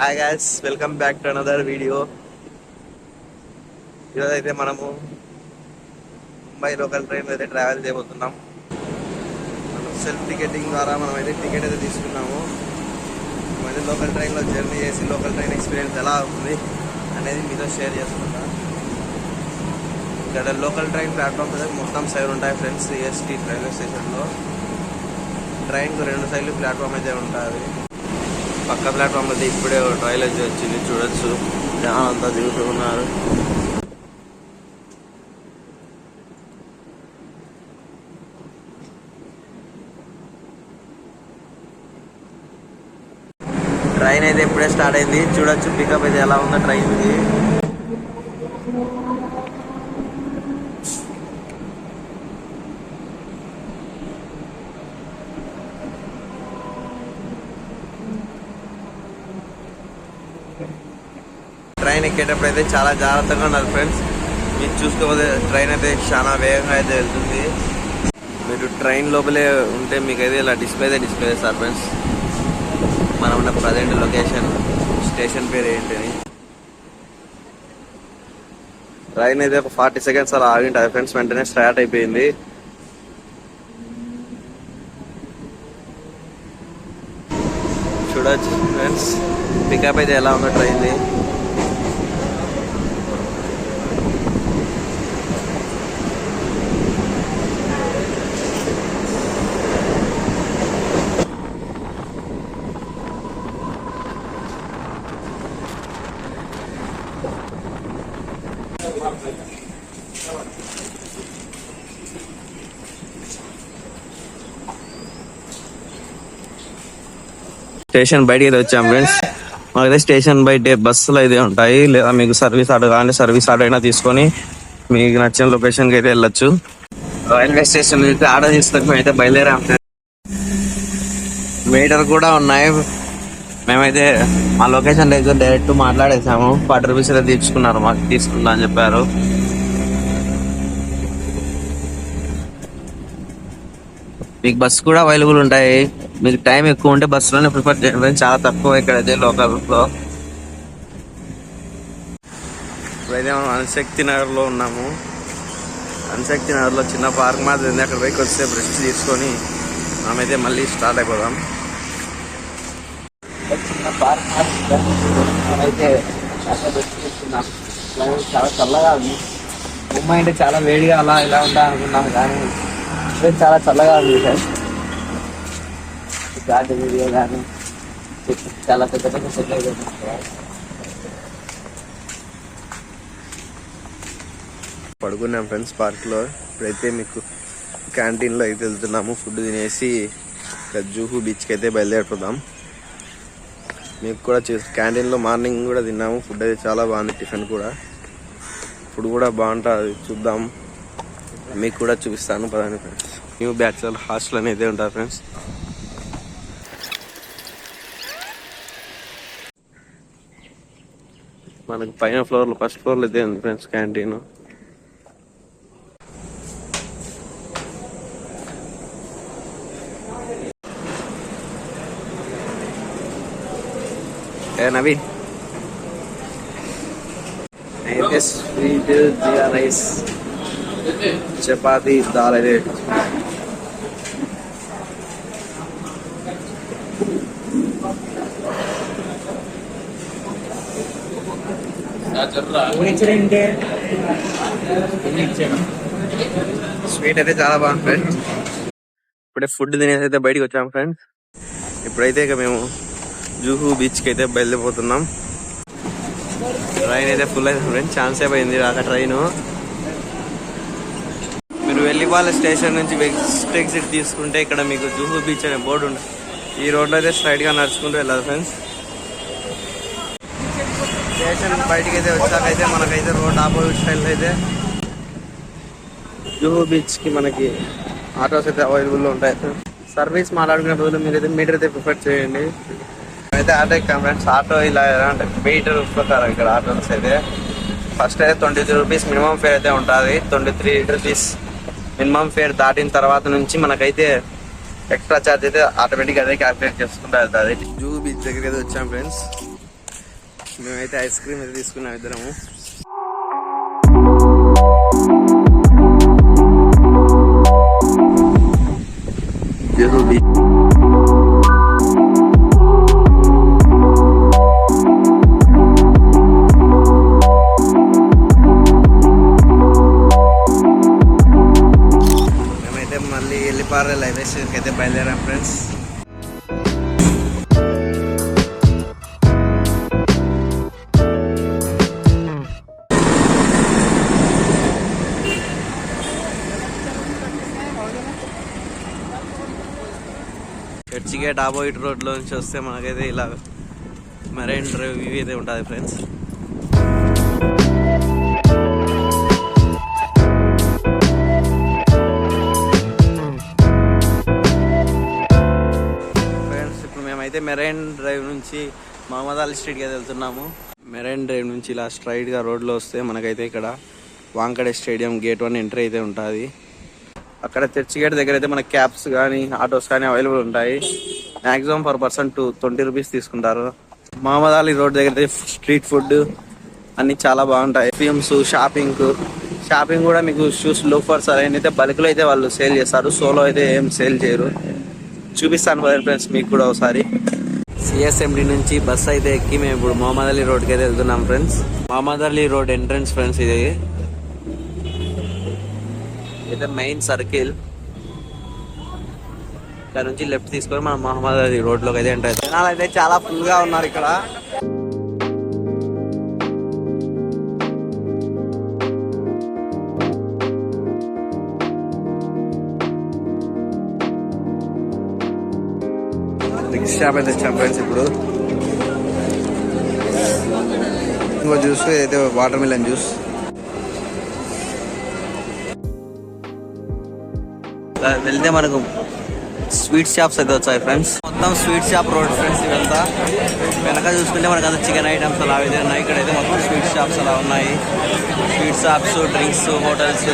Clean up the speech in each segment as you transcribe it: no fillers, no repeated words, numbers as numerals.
Hi guys, welcome back to another video. ఈరోజు అయితే మనము ముంబై లోకల్ ట్రైన్ అయితే ట్రావెల్ చేయబోతున్నాం. మనం సెల్ఫ్ టికెటింగ్ ద్వారా మనమైతే టికెట్ అయితే తీసుకున్నాము. మనమైతే లోకల్ ట్రైన్లో జర్నీ చేసి లోకల్ ట్రైన్ ఎక్స్పీరియన్స్ ఎలా అవుతుంది అనేది మీతో షేర్ చేసుకుంటాం. ఇక్కడ లోకల్ ట్రైన్ ప్లాట్ఫామ్ అయితే మొత్తం సైడ్ ఉంటాయి ఫ్రెండ్స్. EST రైల్వే స్టేషన్లో ట్రైన్కు 2 సైడ్లు ప్లాట్ఫామ్ అయితే ఉంటుంది. పక్క ప్లాట్ఫామ్ అయితే ఇప్పుడే ట్రైల్ అయితే వచ్చింది, చూడొచ్చు. జనం అంతా తిరుగుతూ ఉన్నారు. ట్రైన్ అయితే ఇప్పుడే స్టార్ట్ అయింది, చూడొచ్చు. పికప్ అయితే ఎలా ఉందో ట్రైన్ ఇది. ట్రైన్ ఎక్కేటప్పుడు అయితే చాలా జాగ్రత్తగా ఉన్నారు ఫ్రెండ్స్. మీరు చూసుకోకపోతే ట్రైన్ అయితే చాలా వేగంగా అయితే వెళ్తుంది. మీరు ట్రైన్ లోపలే ఉంటే మీకు అయితే ఇలా డిస్ప్లే చేస్తారు ఫ్రెండ్స్. మనం ఉన్న ప్రజెంట్ లొకేషన్, స్టేషన్ పేరు ఏంటని. ట్రైన్ అయితే ఒక 40 సెకండ్స్ అలా ఆగింటుంది ఫ్రెండ్స్. వెంటనే స్టార్ట్ అయిపోయింది. చూడొచ్చు ఫ్రెండ్స్, పికప్ అయితే ఎలా ఉందో ట్రైన్ది. స్టేషన్ బయటికి అయితే వచ్చాం ఫ్రెండ్స్. మాకైతే స్టేషన్ బయట బస్సులు అయితే ఉంటాయి, లేదా మీకు సర్వీస్ ఆటో కానీ సర్వీస్ ఆటో అయినా తీసుకొని మీకు నచ్చిన లొకేషన్కి అయితే వెళ్ళొచ్చు. రైల్వే స్టేషన్ అయితే ఆటో తీసుకొని అయితే బయలుదేరాం. మీటర్ కూడా ఉన్నాయి. మేమైతే మా లొకేషన్ అయితే డైరెక్ట్ మాట్లాడేసాము. 40 రూపీస్ అయితే తీసుకున్నారు, మాకు తీసుకుందా అని చెప్పారు. మీకు బస్సు కూడా అవైలబుల్ ఉంటాయి. మీకు టైం ఎక్కువ ఉంటే బస్సులోనే ప్రిఫర్ చేయండి. చాలా తక్కువ ఇక్కడైతే లోకల్లో. ఇప్పుడైతే మనం అణుశక్తి నగర్లో ఉన్నాము. అణుశక్తి నగర్లో చిన్న పార్క్ మాత్రం ఉంది. అక్కడ పైకి వస్తే బ్రష్ తీసుకొని మనమైతే మళ్ళీ స్టార్ట్ అయిపోదాం. చిన్న పార్క్ మనమైతే చాలా చల్లగా ఉంది. ముంబై అంటే చాలా వేడిగా అలా ఇలా ఉంటా అనుకున్నాం, కానీ చాలా చల్లగా ఉంది సార్. గార్డెన్ ఏరియా కానీ చాలా పెద్ద పెద్ద సెట్ అయిపోతుంది. పడుకున్నాం ఫ్రెండ్స్ పార్క్లో. ఇప్పుడైతే మీకు క్యాంటీన్లో అయితే వెళ్తున్నాము. ఫుడ్ తినేసి జూహు బీచ్కి అయితే బయలుదేరిపోదాం. మీకు కూడా క్యాంటీన్లో మార్నింగ్ కూడా తిన్నాము. ఫుడ్ అయితే చాలా బాగుంది. టిఫిన్ కూడా, ఫుడ్ కూడా బాగుంటుంది. చూద్దాం, మీకు కూడా చూపిస్తాను పదండి ఫ్రెండ్స్. న్యూ బ్యాచులర్ హాస్టల్ అనేది ఉంటుంది ఫ్రెండ్స్. మనకు పైన ఫ్లోర్లో, ఫస్ట్ ఫ్లోర్లో అయితే ఉంది ఫ్రెండ్స్ క్యాంటీన్. నవీన్ అయితే స్వీట్ జీరా రైస్, చపాతి, దాల్ అయితే స్వీట్ అయితే చాలా బాగుంది ఫ్రెండ్స్. ఇప్పుడే ఫుడ్ తినేసి అయితే బయటకు వచ్చాము ఫ్రెండ్స్. ఇప్పుడైతే ఇక మేము జూహు బీచ్కి అయితే బయలుదేరిపోతున్నాం. ట్రైన్ అయితే ఫుల్ అయింది ఫ్రెండ్స్. ఛాన్స్ అయిపోయింది రాక ట్రైన్. మీరు వెల్లివాళ్ళ స్టేషన్ నుంచి వెస్ట్ ఎగ్జిట్ తీసుకుంటే ఇక్కడ మీకు జూహు బీచ్ అనే బోర్డు ఉంది. ఈ రోడ్లో అయితే స్ట్రైట్గా నడుచుకుంటూ వెళ్ళాలి ఫ్రెండ్స్. స్టేషన్ బయటికి అయితే వచ్చాకైతే మనకైతే రోడ్ ఆపోజిట్ సైడ్ అయితే జూహు బీచ్కి మనకి ఆటోస్ అయితే అవైలబుల్లో ఉంటాయి. సర్వీస్ మాట్లాడుకునే బదులు మీరైతే మీటర్ అయితే ప్రిఫర్ చేయండి. అయితే ఆటో ఎక్కాం ఫ్రెండ్స్. ఆటో ఇలా అంటే మీటర్ ప్రకారం ఇక్కడ ఆటోస్ అయితే ఫస్ట్ అయితే 23 రూపీస్ మినిమం ఫేర్ అయితే ఉంటుంది. 23 రూపీస్ మినిమం ఫేర్ దాటిన తర్వాత నుంచి మనకైతే ఎక్స్ట్రా ఛార్జ్ అయితే ఆటోమేటిక్ అదే క్యాల్కులేట్ చేసుకుంటూ వెళ్తుంది. జూహు బీచ్ దగ్గరికి అయితే వచ్చాం ఫ్రెండ్స్. మేమైతే ఐస్ క్రీమ్ అయితే తీసుకున్నాం ఇద్దరము. జూహు బీచ్ మేమైతే మళ్ళీ ఎల్లిపార రైల్వే స్టేషన్కి అయితే బయలుదేరాం ఫ్రెండ్స్. చర్చిగేట్ ఆపోజిట్ రోడ్లో నుంచి వస్తే మనకైతే ఇలా మెరైన్ డ్రైవ్ వ్యూ అయితే ఉంటుంది ఫ్రెండ్స్. ఫ్రెండ్స్ ఇప్పుడు మేమైతే మెరైన్ డ్రైవ్ నుంచి మహమ్మద్ అలీ స్ట్రీట్కి అయితే వెళ్తున్నాము. మెరైన్ డ్రైవ్ నుంచి ఇలా స్ట్రైట్గా రోడ్లో వస్తే మనకైతే ఇక్కడ వాంకడే స్టేడియం గేట్ 1 ఎంట్రీ అయితే ఉంటుంది. అక్కడ చర్చి గేట్ దగ్గర అయితే మనకి క్యాబ్స్ కానీ ఆటోస్ కానీ అవైలబుల్ ఉంటాయి. మ్యాక్సిమం పర్ పర్సన్ 20 రూపీస్ తీసుకుంటారు. మహమ్మద్ అలీ రోడ్ దగ్గర అయితే స్ట్రీట్ ఫుడ్ అన్ని చాలా బాగుంటాయి. ఫిల్మ్స్, షాపింగ్ కూడా మీకు షూస్, లోఫర్స్ అయితే బల్క్లో అయితే వాళ్ళు సేల్ చేస్తారు. సోలో అయితే ఏం సేల్ చేయరు. చూపిస్తాను ఫ్రెండ్స్ మీకు కూడా ఒకసారి. సిఎస్ఎండి నుంచి బస్ అయితే ఎక్కి మేము ఇప్పుడు మహమ్మద్ అలీ రోడ్కి అయితే వెళ్తున్నాం friends. Mohammed Ali road entrance friends ఇది. అయితే మెయిన్ సర్కిల్ ఇక్కడ నుంచి లెఫ్ట్ తీసుకొని మనం మహమ్మద్ అలీ రోడ్లోకి అయితే ఎంటర్ అవుతాం. జనాలు అయితే చాలా ఫుల్గా ఉన్నారు ఇక్కడ. డ్రింక్స్ షాప్ అయితే వచ్చాం ఫ్రెండ్స్. ఇప్పుడు ఇంకో జ్యూస్ అయితే వాటర్ మిలన్ జ్యూస్. వెళ్తే మనకు స్వీట్ షాప్స్ అయితే వచ్చాయి ఫ్రెండ్స్. మొత్తం స్వీట్ షాప్ రోడ్ ఫ్రెండ్స్ ఇదంతా. వెనక చూసుకుంటే మనకు అంతా చికెన్ ఐటమ్స్ అలా అయితే ఉన్నాయి. ఇక్కడైతే మొత్తం స్వీట్ షాప్స్ అలా ఉన్నాయి. Sweet shops, drinks, hotels.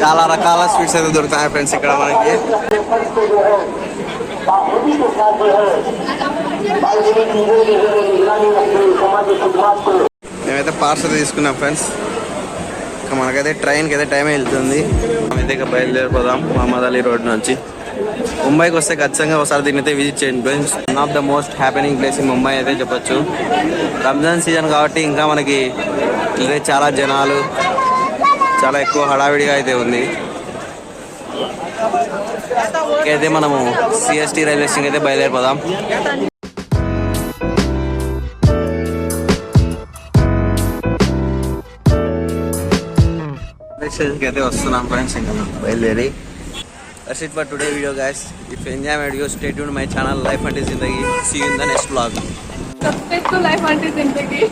చాలా రకాల స్వీట్స్ అయితే దొరుకుతాయి ఫ్రెండ్స్ ఇక్కడ మనకి. మేమైతే పార్సల్ తీసుకున్నాం ఫ్రెండ్స్. ఇక మనకైతే ట్రైన్కి అయితే టైం వెళ్తుంది. మేమైతే ఇక బయలుదేరిపోదాం మహమ్మద్ అలీ రోడ్ నుంచి. ముంబైకి వస్తే ఖచ్చితంగా ఒకసారి దీన్ని అయితే విజిట్ చేయండి friends. One of the most happening place in Mumbai అయితే చెప్పొచ్చు. రంజాన్ సీజన్ కాబట్టి ఇంకా మనకి ఇదే చాలా జనాలు, చాలా ఎక్కువ హడావిడిగా అయితే ఉంది. అయితే మనము సిఎస్టీ రైల్వే స్టేషన్ అయితే బయలుదేరిపోదాం. స్టేషన్కి అయితే వస్తున్నాం ఫ్రెండ్స్ ఇంకా బయలుదేరి. That's it for today video guys. If you enjoy my video, stay tuned to my channel Life Until Zindagi. See you in the next vlog. Subscribe to Life Until Zindagi.